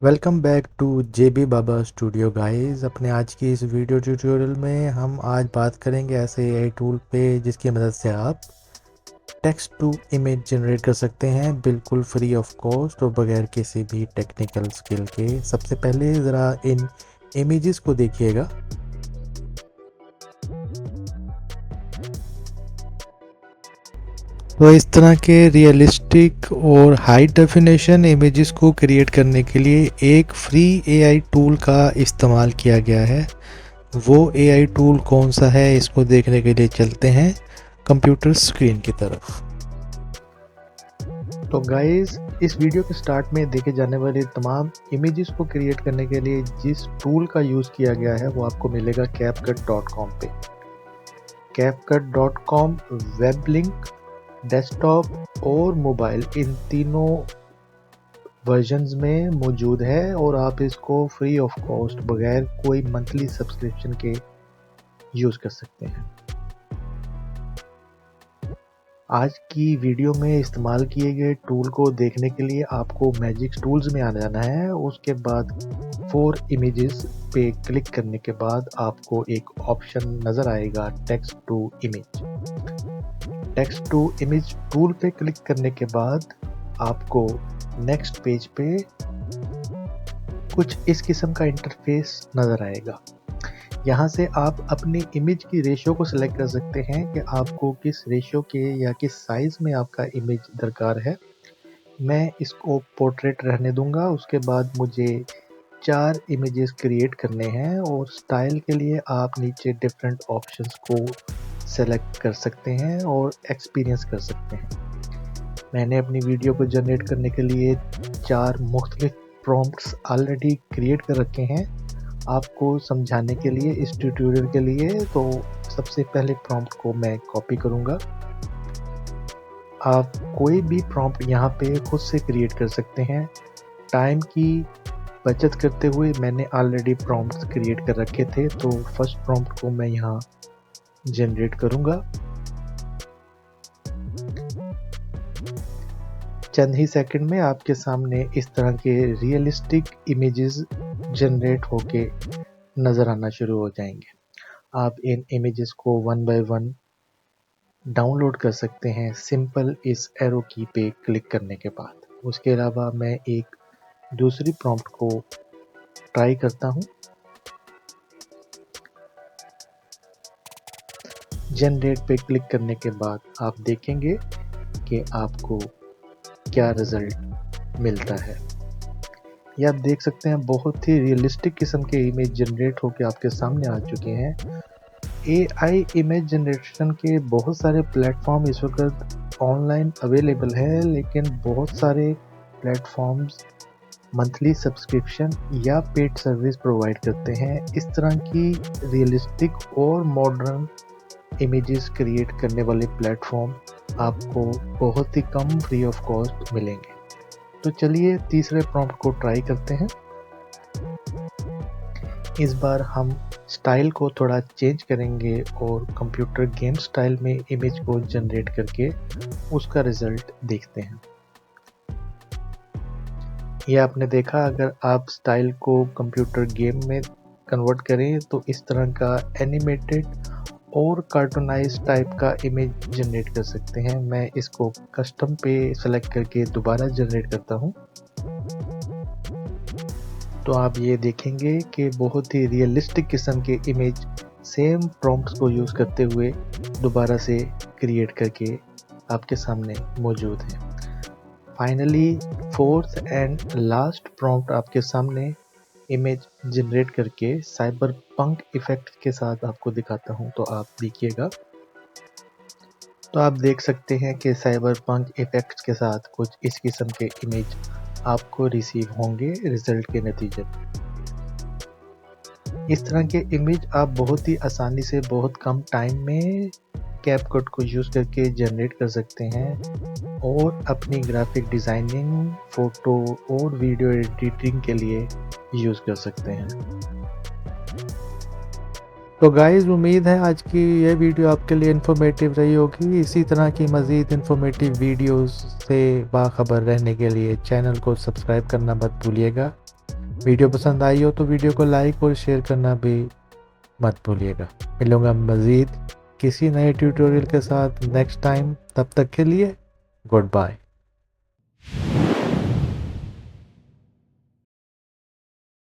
Welcome back to JB Baba studio guys. अपने आज की इस वीडियो ट्यूटोरियल में हम आज बात करेंगे ऐसे एआई टूल पे जिसकी मदद से आप टेक्स्ट टू इमेज जनरेट कर सकते हैं बिल्कुल फ्री ऑफ कॉस्ट और बगैर किसी भी टेक्निकल स्किल के। सबसे पहले ज़रा इन इमेजेस को देखिएगा। तो इस तरह के रियलिस्टिक और हाई डेफिनेशन इमेजेस को क्रिएट करने के लिए एक फ्री एआई टूल का इस्तेमाल किया गया है। वो एआई टूल कौन सा है, इसको देखने के लिए चलते हैं कंप्यूटर स्क्रीन की तरफ। तो गाइस, इस वीडियो के स्टार्ट में देखे जाने वाले तमाम इमेजेस को क्रिएट करने के लिए जिस टूल का यूज़ किया गया है वो आपको मिलेगा CapCut.com पे। CapCut.com वेब लिंक, डेस्कटॉप और मोबाइल इन तीनों वर्जन्स में मौजूद है और आप इसको फ्री ऑफ कॉस्ट बगैर कोई मंथली सब्सक्रिप्शन के यूज़ कर सकते हैं। आज की वीडियो में इस्तेमाल किए गए टूल को देखने के लिए आपको मैजिक टूल्स में आ जाना है। उसके बाद 4 इमेजेस पे क्लिक करने के बाद आपको एक ऑप्शन नज़र आएगा text to image. Text to image tool पे क्लिक करने के बाद आपको नेक्स्ट पेज पे कुछ इस किस्म का इंटरफेस नज़र आएगा। यहाँ से आप अपनी इमेज की रेशियो को सिलेक्ट कर सकते हैं कि आपको किस रेशियो के या किस साइज़ में आपका इमेज दरकार है। मैं इसको पोर्ट्रेट रहने दूंगा। उसके बाद मुझे 4 इमेजेस क्रिएट करने हैं और स्टाइल के लिए आप नीचे डिफरेंट ऑप्शंस को सेलेक्ट कर सकते हैं और एक्सपीरियंस कर सकते हैं। मैंने अपनी वीडियो को जनरेट करने के लिए 4 मुख्तलिफ प्रॉम्प्ट्स ऑलरेडी क्रिएट कर रखे हैं आपको समझाने के लिए इस ट्यूटोरियल के लिए। तो सबसे पहले प्रॉम्प्ट को मैं कॉपी करूंगा। आप कोई भी प्रॉम्प्ट यहाँ पे खुद से क्रिएट कर सकते हैं। टाइम की बचत करते हुए मैंने ऑलरेडी प्रॉम्प्ट्स क्रिएट कर रखे थे, तो फर्स्ट प्रॉम्प्ट को मैं यहाँ जनरेट करूंगा। चंद ही सेकंड में आपके सामने इस तरह के रियलिस्टिक इमेजेस जनरेट होके नज़र आना शुरू हो जाएंगे। आप इन इमेजेस को 1 बाय 1 डाउनलोड कर सकते हैं सिंपल इस एरो की पे क्लिक करने के बाद। उसके अलावा मैं एक दूसरी प्रॉम्प्ट को ट्राई करता हूं। जनरेट पे क्लिक करने के बाद आप देखेंगे कि आपको क्या रिजल्ट मिलता है। ये आप देख सकते हैं बहुत ही रियलिस्टिक किस्म के इमेज जनरेट होकर आपके सामने आ चुके हैं। एआई इमेज जनरेशन के बहुत सारे प्लेटफॉर्म इस वक्त ऑनलाइन अवेलेबल है, लेकिन बहुत सारे प्लेटफॉर्म्स मंथली सब्सक्रिप्शन या पेड सर्विस प्रोवाइड करते हैं। इस तरह की रियलिस्टिक और मॉडर्न इमेजेस क्रिएट करने वाले प्लेटफॉर्म आपको बहुत ही कम फ्री ऑफ कॉस्ट मिलेंगे। तो चलिए तीसरे प्रॉम्प्ट को ट्राई करते हैं। इस बार हम स्टाइल को थोड़ा चेंज करेंगे और कंप्यूटर गेम स्टाइल में इमेज को जनरेट करके उसका रिजल्ट देखते हैं। ये आपने देखा, अगर आप स्टाइल को कंप्यूटर गेम में कन्वर्ट करें तो इस तरह का एनिमेटेड और कार्टूनाइज टाइप का इमेज जनरेट कर सकते हैं। मैं इसको कस्टम पे सेलेक्ट करके दोबारा जनरेट करता हूं, तो आप ये देखेंगे कि बहुत ही रियलिस्टिक किस्म के इमेज सेम प्रॉम्प्ट्स को यूज़ करते हुए दोबारा से क्रिएट करके आपके सामने मौजूद है। Finally fourth and last prompt आपके सामने इमेज जनरेट करके साइबर पंक इफेक्ट के साथ आपको दिखाता हूं, तो आप देखिएगा। तो आप देख सकते हैं कि साइबर पंक इफेक्ट्स के साथ कुछ इस किस्म के इमेज आपको रिसीव होंगे रिजल्ट के नतीजे में। इस तरह के इमेज आप बहुत ही आसानी से बहुत कम टाइम में कैपकट को यूज़ करके जनरेट कर सकते हैं और अपनी ग्राफिक डिज़ाइनिंग, फ़ोटो और वीडियो एडिटिंग के लिए यूज़ कर सकते हैं। तो गाइज़, उम्मीद है आज की ये वीडियो आपके लिए इन्फॉर्मेटिव रही होगी। इसी तरह की मज़ीद इन्फॉर्मेटिव वीडियोस से बाखबर रहने के लिए चैनल को सब्सक्राइब करना मत भूलिएगा। वीडियो पसंद आई हो तो वीडियो को लाइक और शेयर करना भी मत भूलिएगा। मिलूंगा मज़ीद किसी नए ट्यूटोरियल के साथ नेक्स्ट टाइम। तब तक के लिए गुड बाय।